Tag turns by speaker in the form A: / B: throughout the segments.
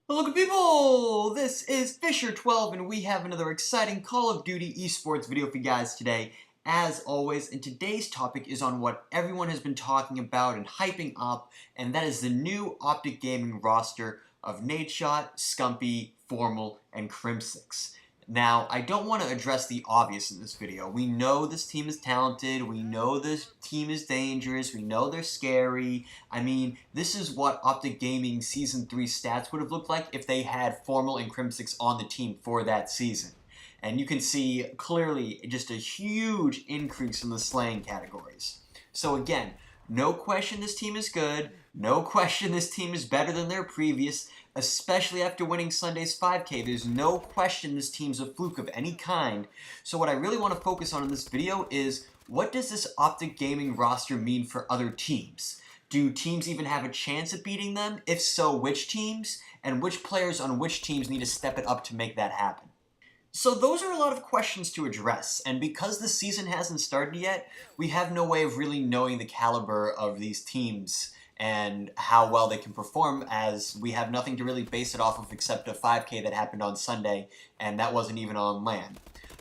A: Hello good people! This is FisherTwelve and we have another exciting Call of Duty eSports video for you guys today. As always, and today's topic is on what everyone has been talking about and hyping up, and that is the new OpTic Gaming roster of Nadeshot, Scumpy, Formal, and Crimsix. Now, I don't want to address the obvious in this video. We know this team is talented, we know this team is dangerous, we know they're scary. I mean, this is what OpTic Gaming Season 3 stats would have looked like if they had Formal and Crimsix on the team for that season. And you can see clearly just a huge increase in the slaying categories. So again, no question this team is good, no question this team is better than their previous, especially after winning Sunday's 5K. There's no question this team's a fluke of any kind. So what I really want to focus on in this video is, what does this OpTic Gaming roster mean for other teams? Do teams even have a chance at beating them? If so, which teams? And which players on which teams need to step it up to make that happen? So those are a lot of questions to address, and because the season hasn't started yet, we have no way of really knowing the caliber of these teams and how well they can perform, as we have nothing to really base it off of except a 5K that happened on Sunday, and that wasn't even on LAN.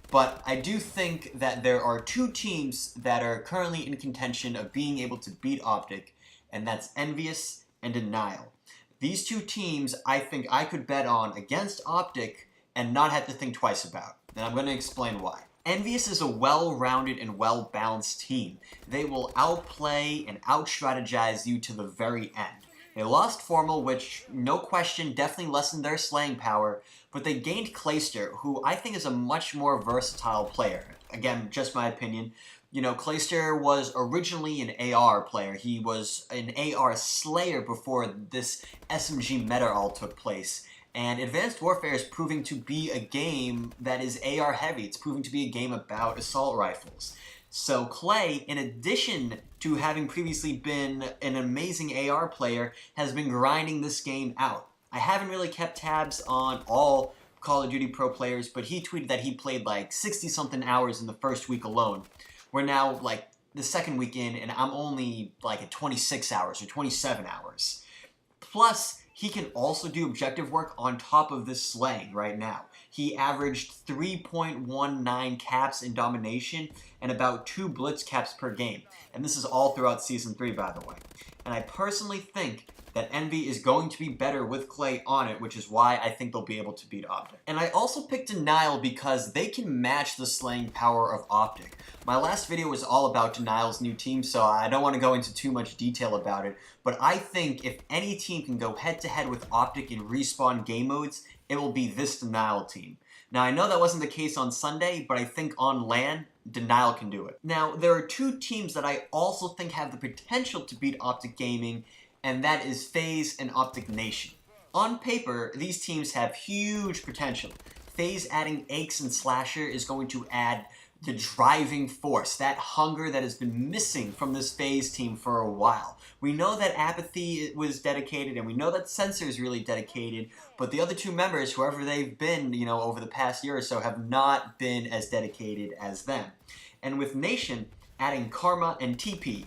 A: But I do think that there are two teams that are currently in contention of being able to beat OpTic, and that's Envious and Denial. These two teams I think I could bet on against OpTic and not have to think twice about. And I'm going to explain why. Envious is a well-rounded and well-balanced team. They will outplay and out-strategize you to the very end. They lost Formal, which, no question, definitely lessened their slaying power, but they gained Clayster, who I think is a much more versatile player. Again, just my opinion. You know, Clayster was originally an AR player. He was an AR slayer before this SMG meta all took place. And Advanced Warfare is proving to be a game that is AR heavy. It's proving to be a game about assault rifles. So Clay, in addition to having previously been an amazing AR player, has been grinding this game out. I haven't really kept tabs on all Call of Duty Pro players, but he tweeted that he played like 60-something hours in the first week alone. We're now like the second week in, and I'm only like at 26 hours or 27 hours. Plus, he can also do objective work on top of this slaying right now. He averaged 3.19 caps in domination and about 2 blitz caps per game. And this is all throughout Season 3, by the way. And I personally think that Envy is going to be better with Clay on it, which is why I think they'll be able to beat OpTic. And I also picked Denial because they can match the slaying power of OpTic. My last video was all about Denial's new team, so I don't want to go into too much detail about it, but I think if any team can go head-to-head with OpTic in respawn game modes, it will be this Denial team. Now, I know that wasn't the case on Sunday, but I think on LAN, Denial can do it. Now, there are two teams that I also think have the potential to beat OpTic Gaming, and that is FaZe and OpTic Nation. On paper, these teams have huge potential. FaZe adding Aches and Slasher is going to add the driving force, that hunger that has been missing from this FaZe team for a while. We know that Apathy was dedicated, and we know that Sensor is really dedicated, but the other two members, whoever they've been, you know, over the past year or so, have not been as dedicated as them. And with Nation adding Karma and TP,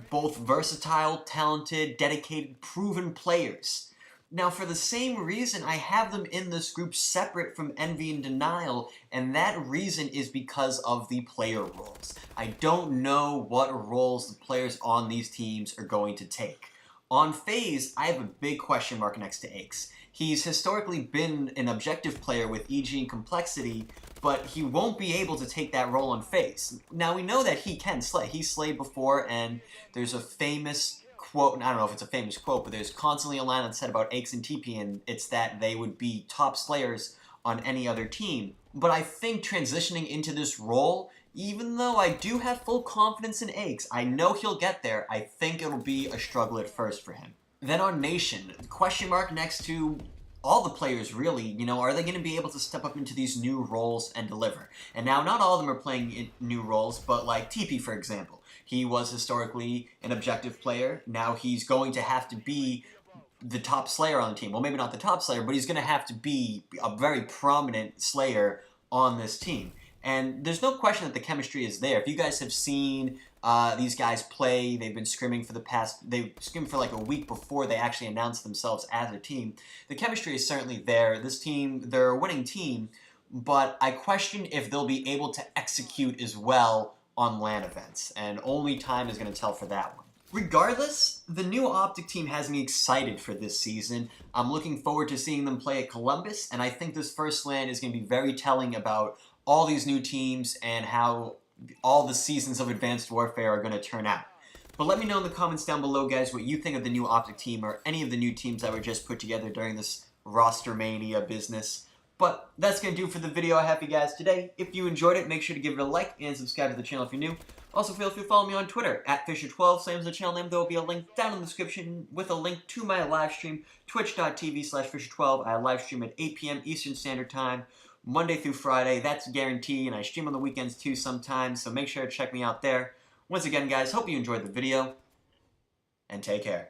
A: both versatile, talented, dedicated, proven players. Now, for the same reason, I have them in this group separate from Envy and Denial, and that reason is because of the player roles. I don't know what roles the players on these teams are going to take. On FaZe, I have a big question mark next to Aches. He's historically been an objective player with EG and Complexity, but he won't be able to take that role on FaZe. Now, we know that he can slay. He's slayed before, and there's a famous quote, and I don't know if it's a famous quote, but there's constantly a line that's said about Aches and TP, and it's that they would be top slayers on any other team. But I think transitioning into this role, even though I do have full confidence in Aches, I know he'll get there, I think it'll be a struggle at first for him. Then on Nation, question mark next to all the players really, you know, are they going to be able to step up into these new roles and deliver? And now, not all of them are playing in new roles, but like TP, for example. He was historically an objective player. Now he's going to have to be the top slayer on the team. Well, maybe not the top slayer, but he's going to have to be a very prominent slayer on this team. And there's no question that the chemistry is there. If you guys have seen These guys play. They've been scrimming they've scrimmed for like a week before they actually announced themselves as a team. The chemistry is certainly there. This team, they're a winning team, but I question if they'll be able to execute as well on LAN events, and only time is going to tell for that one. Regardless, the new OpTic team has me excited for this season. I'm looking forward to seeing them play at Columbus, and I think this first LAN is going to be very telling about all these new teams and how all the seasons of Advanced Warfare are going to turn out. But let me know in the comments down below, guys, what you think of the new OpTic team or any of the new teams that were just put together during this roster mania business. But that's going to do for the video I have for you guys today. If you enjoyed it, make sure to give it a like and subscribe to the channel if you're new. Also, feel free to follow me on Twitter, @FisherTwelve, same as the channel name. There will be a link down in the description with a link to my live stream, twitch.tv/FisherTwelve. I live stream at 8 p.m. Eastern Standard Time, Monday through Friday. That's guaranteed, and I stream on the weekends too sometimes, so make sure to check me out there. Once again, guys, hope you enjoyed the video, and take care.